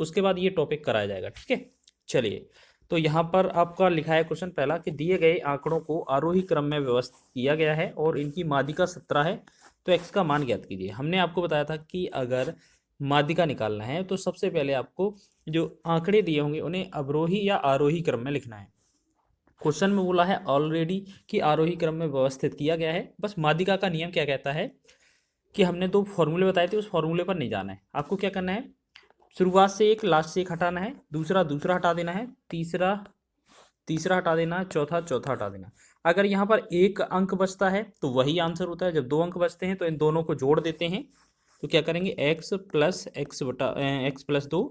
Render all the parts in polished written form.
उसके बाद ये टॉपिक कराया जाएगा। ठीक है, चलिए। तो यहाँ पर आपका लिखा है क्वेश्चन पहला कि दिए गए आंकड़ों को आरोही क्रम में व्यवस्थित किया गया है और इनकी माध्यिका 17 है, तो x का मान ज्ञात कीजिए। हमने आपको बताया था कि अगर माध्यिका निकालना है तो सबसे पहले आपको जो आंकड़े दिए होंगे उन्हें अवरोही या आरोही क्रम में लिखना है। क्वेश्चन में बोला है ऑलरेडी कि आरोही क्रम में व्यवस्थित किया गया है। बस माध्यिका का नियम क्या कहता है कि हमने दो फॉर्मूले बताए थे, उस फॉर्मूले पर नहीं जाना है। आपको क्या करना है, शुरुआत से एक लास्ट से एक हटाना है, दूसरा दूसरा हटा देना है, तीसरा तीसरा हटा देना है, चौथा चौथा हटा देना। अगर यहाँ पर एक अंक बचता है तो वही आंसर होता है। जब दो अंक बचते हैं तो इन दोनों को जोड़ देते हैं। तो क्या करेंगे, एक्स प्लस 2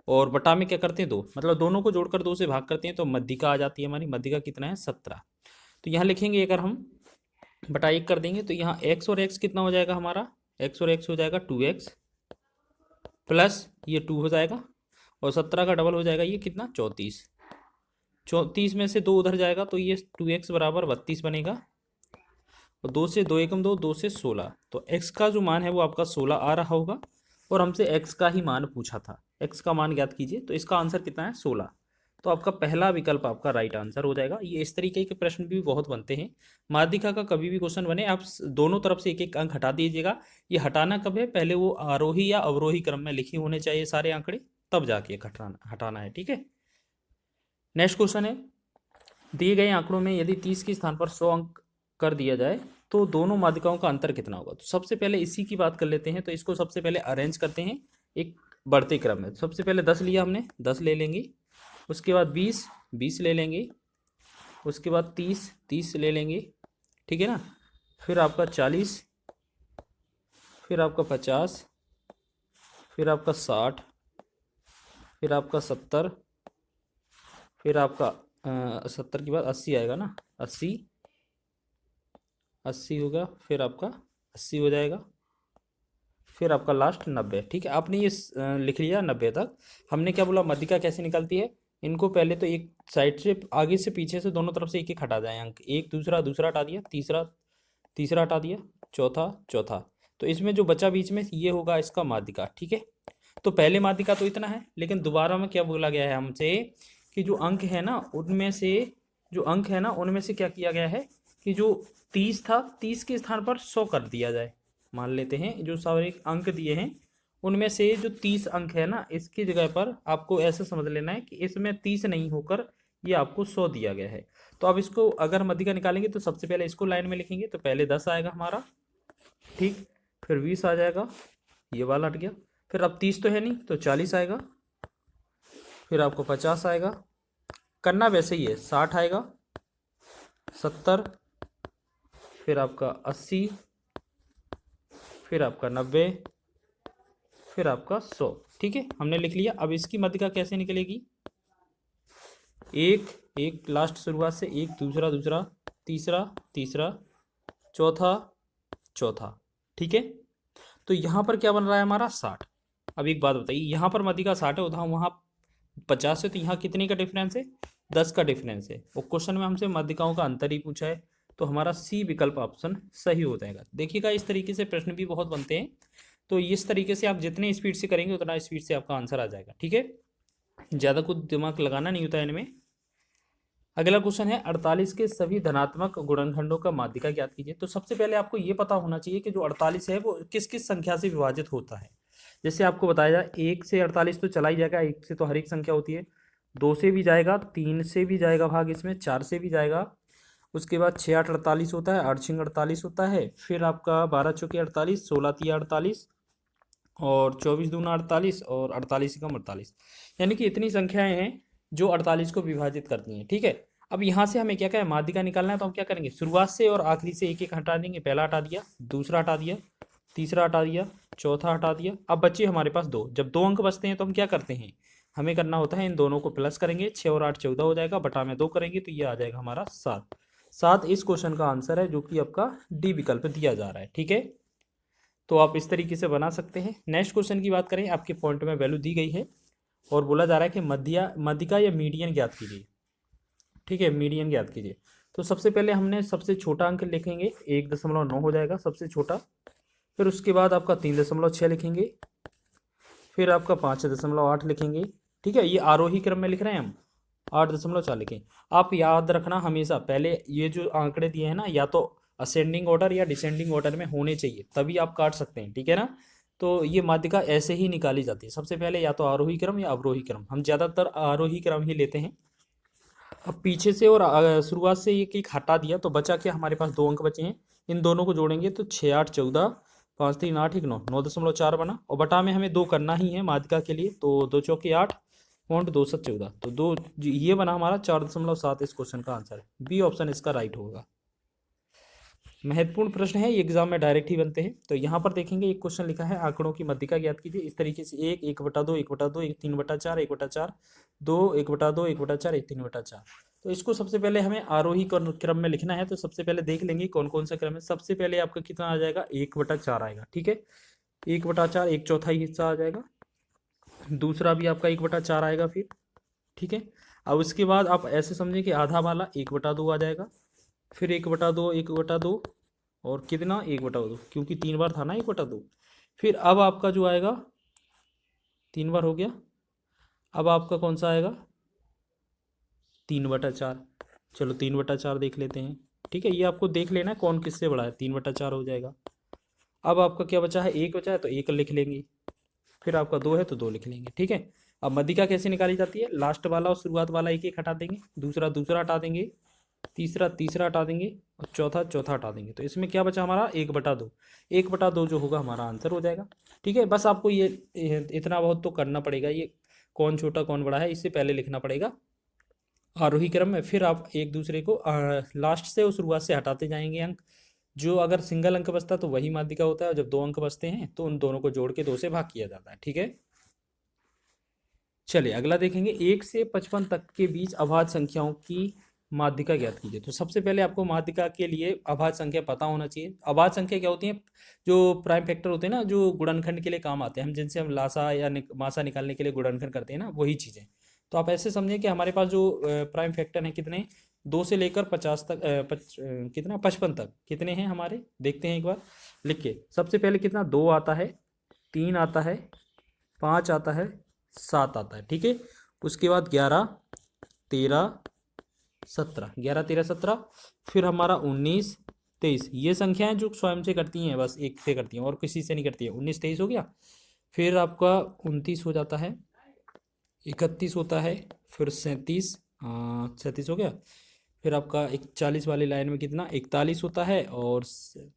और बटा में क्या करते हैं 2, मतलब दोनों को जोड़कर 2 से भाग करते हैं तो मध्यिका आ जाती है हमारी। मध्यिका कितना है, 17। तो यहाँ लिखेंगे, अगर हम बटा 1 कर देंगे तो यहाँ x और x कितना हो जाएगा हमारा, x और x हो जाएगा 2x प्लस ये 2 हो जाएगा और 17 का डबल हो जाएगा ये कितना, 34। 34 में से 2 उधर जाएगा तो ये 2x बराबर 32 बनेगा और 2 से 2 एकम 2, 2 से 16। तो x का जो मान है वो आपका 16 आ रहा होगा और हमसे x का ही मान पूछा था। x का मान ज्ञात कीजिए, तो इसका आंसर कितना है, 16। तो आपका पहला विकल्प आपका राइट आंसर हो जाएगा। ये इस तरीके के प्रश्न भी बहुत बनते हैं। माध्यिका का कभी भी क्वेश्चन बने आप दोनों तरफ से एक एक अंक हटा दीजिएगा। ये हटाना कब है, पहले वो आरोही या अवरोही क्रम में लिखे होने चाहिए सारे आंकड़े, तब जाके हटाना है। ठीक है, नेक्स्ट क्वेश्चन है, दिए गए आंकड़ों में यदि 30 के स्थान पर 100 अंक कर दिया जाए तो दोनों माध्यिकाओं का अंतर कितना होगा। तो सबसे पहले इसी की बात कर लेते हैं। तो इसको सबसे पहले अरेंज करते हैं एक बढ़ते क्रम में। सबसे पहले 10 लिया हमने, 10 ले लेंगे। उसके बाद 20, 20 ले लेंगे। उसके बाद 30, 30 ले लेंगे। ठीक है ना, फिर आपका 40, फिर आपका 50, फिर आपका 60, फिर आपका 70, फिर आपका 70 के बाद 80 आएगा ना, 80 होगा, फिर आपका 80 हो जाएगा, फिर आपका लास्ट 90। ठीक है, आपने ये लिख लिया 90 तक। हमने क्या बोला, मध्यिका कैसे निकलती है, इनको पहले तो एक साइड से आगे से पीछे से दोनों तरफ से एक एक हटा जाए अंक, एक दूसरा दूसरा हटा दिया, तीसरा तीसरा हटा दिया, चौथा चौथा। तो इसमें जो बचा बीच में ये होगा इसका माध्यिका। ठीक है, तो पहले माध्यिका तो इतना है, लेकिन दोबारा में क्या बोला गया है हमसे कि जो अंक है ना उनमें से क्या किया गया है कि जो 30 था, 30 के स्थान पर 100 कर दिया जाए। मान लेते हैं जो सारे अंक दिए हैं उनमें से जो 30 अंक है ना, इसकी जगह पर आपको ऐसा समझ लेना है कि इसमें 30 नहीं होकर ये आपको 100 दिया गया है। तो अब इसको अगर मध्यिका निकालेंगे तो सबसे पहले इसको लाइन में लिखेंगे। तो पहले 10 आएगा हमारा, ठीक, फिर 20 आ जाएगा, ये वाला हट गया, फिर अब 30 तो है नहीं तो 40 आएगा, फिर आपको 50 आएगा, करना वैसे ही है, 60 आएगा, 70, फिर आपका 80, फिर आपका 90, फिर आपका 100। ठीक है, हमने लिख लिया। अब इसकी मध्यिका कैसे निकलेगी, एक एक लास्ट शुरुआत से, एक दूसरा दूसरा, तीसरा तीसरा, चौथा चौथा। ठीक है, तो यहाँ पर क्या बन रहा है हमारा 60। अब एक बात बताइए, यहाँ पर मध्यिका 60 है, उधर वहाँ 50 है, तो यहाँ कितने का डिफरेंस है, 10 का डिफरेंस है। और क्वेश्चन में हमसे मध्यिकाओं का अंतर ही पूछा है, तो हमारा सी विकल्प ऑप्शन सही हो जाएगा। देखिएगा, इस तरीके से प्रश्न भी बहुत बनते हैं। तो इस तरीके से आप जितने स्पीड से करेंगे उतना स्पीड से आपका आंसर आ जाएगा। ठीक है, ज़्यादा कुछ दिमाग लगाना नहीं होता है इनमें। अगला क्वेश्चन है, 48 के सभी धनात्मक गुणनखंडों का माध्यिका ज्ञात कीजिए। तो सबसे पहले आपको ये पता होना चाहिए कि जो 48 है वो किस किस संख्या से विभाजित होता है। जैसे आपको बताया जाए, 1 से 48 तो चला ही जाएगा, 1 से तो हर एक संख्या होती है, 2 से भी जाएगा, 3 से भी जाएगा भाग, इसमें 4 से भी जाएगा। उसके बाद 6 8 48 होता है, 8 6 48 होता है, फिर आपका 12 चौके 48, 16 तिया 48 और 24 दूना 48 और 48 एकम 48। यानी कि इतनी संख्याएं हैं जो 48 को विभाजित करती हैं। ठीक है, अब यहाँ से हमें क्या क्या है, माध्यिका निकालना है। तो हम क्या करेंगे, शुरुआत से और आखिरी से एक एक हटा देंगे। पहला हटा दिया, दूसरा हटा दिया, तीसरा हटा दिया, चौथा हटा दिया। अब बचे हमारे पास 2। जब 2 अंक बचते हैं तो हम क्या करते हैं, हमें करना होता है इन दोनों को प्लस करेंगे, 6 और 8 14 हो जाएगा, बटा में 2 करेंगे तो ये आ जाएगा हमारा 7। 7 इस क्वेश्चन का आंसर है, जो कि आपका डी विकल्प दिया जा रहा है। ठीक है, तो आप इस तरीके से बना सकते हैं। नेक्स्ट क्वेश्चन की बात करें, आपके पॉइंट में वैल्यू दी गई है और बोला जा रहा है कि मध्यिका या मीडियन ज्ञात कीजिए। ठीक है, मीडियन ज्ञात कीजिए। तो सबसे पहले हमने सबसे छोटा अंक लिखेंगे, 1.9 हो जाएगा सबसे छोटा। फिर उसके बाद आपका 3.6 लिखेंगे, फिर आपका 5.8 लिखेंगे। ठीक है, ये आरोही क्रम में लिख रहे हैं हम, 8.4 लिखें। आप याद रखना हमेशा पहले ये जो आंकड़े दिए हैं ना, या तो असेंडिंग ऑर्डर या डिसेंडिंग ऑर्डर में होने चाहिए, तभी आप काट सकते हैं। ठीक है ना, तो ये माध्यिका ऐसे ही निकाली जाती है, सबसे पहले या तो आरोही क्रम या अवरोही क्रम। हम ज़्यादातर आरोही क्रम ही लेते हैं। अब पीछे से और शुरुआत से एक एक हटा दिया तो बचा क्या, हमारे पास 2 अंक बचे हैं। इन दोनों को जोड़ेंगे तो 6 8 14, 5 3 8 1 9, 9.4 बना। और बटा में हमें 2 करना ही है माध्यिका के लिए, तो 2 चौके 8 पॉइंट 2 7 14, तो 2 ये बना हमारा 4.7। इस क्वेश्चन का आंसर है बी ऑप्शन इसका राइट होगा। महत्वपूर्ण प्रश्न है, ये एग्जाम में डायरेक्ट ही बनते हैं। तो यहाँ पर देखेंगे एक क्वेश्चन लिखा है, आंकड़ों की माध्यिका ज्ञात कीजिए। इस तरीके से 1 1/2 1/2 1 3/4 1/4 2 1/2 1/4 1 3/4। तो इसको सबसे पहले हमें आरोही क्रम में लिखना है। तो सबसे पहले देख लेंगे कौन कौन सा क्रम है। सबसे पहले आपका कितना आ जाएगा, 1/4 आएगा। ठीक है, 1/4 एक चौथाई हिस्सा आ जाएगा। दूसरा भी आपका 1/4 आएगा फिर। ठीक है, अब उसके बाद आप ऐसे समझें कि आधा वाला 1/2 आ जाएगा। फिर 1/2 1/2 और कितना 1/2, क्योंकि 3 बार था ना 1/2। फिर अब आपका जो आएगा 3 बार हो गया, अब आपका कौन सा आएगा 3/4। चलो 3/4 देख लेते हैं। ठीक है, ये आपको देख लेना है कौन किससे बड़ा है, 3/4 हो जाएगा। अब आपका क्या बचा है, 1 बचा है तो 1 लिख लेंगे। फिर आपका 2 है तो 2 लिख लेंगे। ठीक है, अब माध्यिका कैसे निकाली जाती है, लास्ट वाला और शुरुआत वाला एक एक हटा देंगे, दूसरा दूसरा हटा देंगे, तीसरा तीसरा हटा देंगे और चौथा चौथा हटा देंगे। तो इसमें क्या बचा हमारा 1/2। 1/2 जो होगा हमारा आंसर हो जाएगा। ठीक है, बस आपको ये इतना बहुत तो करना पड़ेगा, ये कौन छोटा कौन बड़ा है इससे पहले लिखना पड़ेगा आरोही क्रम में। फिर आप एक दूसरे को लास्ट से और शुरुआत से हटाते जाएंगे अंक। जो अगर सिंगल अंक बचता तो वही माध्यिका होता है, और जब 2 अंक बचते हैं तो उन दोनों को जोड़ के 2 से भाग किया जाता है। ठीक है, चलिए अगला देखेंगे, 1 से 55 तक के बीच अभाज्य संख्याओं की माध्यिका ज्ञात कीजिए। तो सबसे पहले आपको माध्यिका के लिए अभाज्य संख्या पता होना चाहिए। अभाज्य संख्या क्या होती है, जो प्राइम फैक्टर होते हैं ना, जो गुणनखंड के लिए काम आते हैं, हम जिनसे हम लासा या मासा निकालने के लिए गुणनखंड करते हैं ना, वही चीज़ें। तो आप ऐसे समझें कि हमारे पास जो प्राइम फैक्टर हैं कितने, 2 से लेकर 50 तक, कितना 55 तक कितने हैं हमारे, देखते हैं एक बार लिख के। सबसे पहले कितना 2 आता है, 3 आता है, 5 आता है, 7 आता है। ठीक है, उसके बाद 11 13 17, 11 13 17, फिर हमारा 19 23। ये संख्याएं जो स्वयं से करती हैं, बस एक से करती हैं और किसी से नहीं करती है। 19 23 हो गया, फिर आपका 29 हो जाता है, 31 होता है, फिर 37 37 हो गया। फिर आपका 41 वाली लाइन में कितना 41 होता है और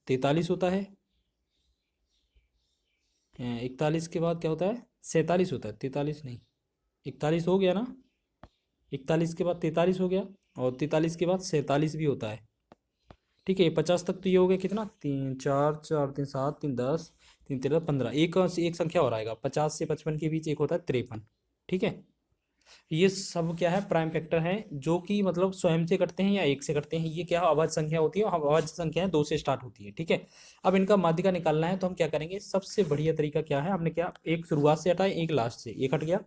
43 होता है। 41 के बाद क्या होता है, 47 होता है, 43 नहीं, 41 हो गया ना, 41 के बाद 43 हो गया और 43 के बाद 47 भी होता है। ठीक है, 50 तक तो ये हो गया कितना, 3 4 4 3 7 3 10 3 13 15, एक संख्या और आएगा 50 से 55 के बीच, एक होता है 53। ठीक है, ये सब क्या है, प्राइम फैक्टर हैं, जो कि मतलब स्वयं से करते हैं या एक से करते हैं। ये क्या अभाज्य संख्या होती है, अभाज्य संख्याएं 2 से स्टार्ट होती है। ठीक है, अब इनका माध्यिका निकालना है तो हम क्या करेंगे, सबसे बढ़िया तरीका क्या है, हमने क्या एक शुरुआत से हटाए, एक लास्ट से, एक हट गया,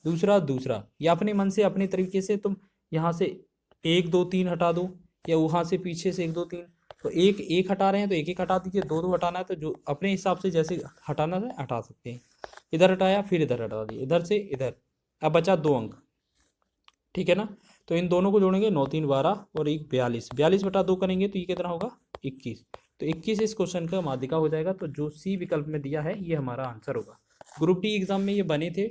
दूसरा दूसरा, या अपने मन से अपने तरीके से तुम यहाँ से 1 2 3 हटा दो, या वहाँ से पीछे से 1 2 3। तो एक एक हटा रहे हैं तो एक एक हटा दीजिए, 2 2 हटाना है तो जो अपने हिसाब से जैसे हटाना है हटा सकते हैं। इधर हटाया फिर इधर हटा दिया, इधर से इधर, अब बचा 2 अंक। ठीक है ना, तो इन दोनों को जोड़ेंगे, 9 3 12 और 1 42, 42/2 करेंगे तो ये कितना होगा 21। तो 21 इस क्वेश्चन का माध्यिका हो जाएगा। तो जो सी विकल्प में दिया है ये हमारा आंसर होगा। ग्रुप डी एग्जाम में ये बने थे।